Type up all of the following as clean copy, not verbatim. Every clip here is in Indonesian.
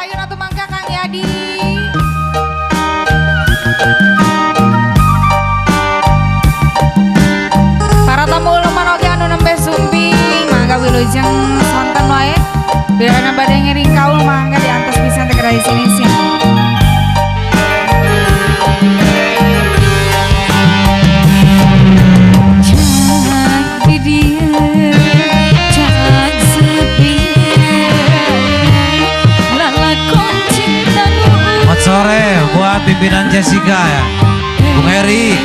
Payun atuh mangga Kang Yadi. Para tamu uluman oge anu nembe sumping mangga wilujeng sonten wae. Biar bade ngering kaul mangga di atas pisan teh gerai sini sih. Sore buat pimpinan Jessica ya, Bung Heri.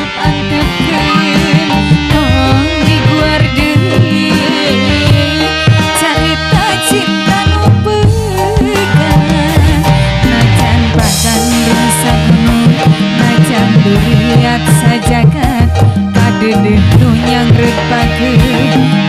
Cerita cinta nu began, najan padan desa gunung, najan dilihat saja kan, kadedeh nu nyangreut pageung.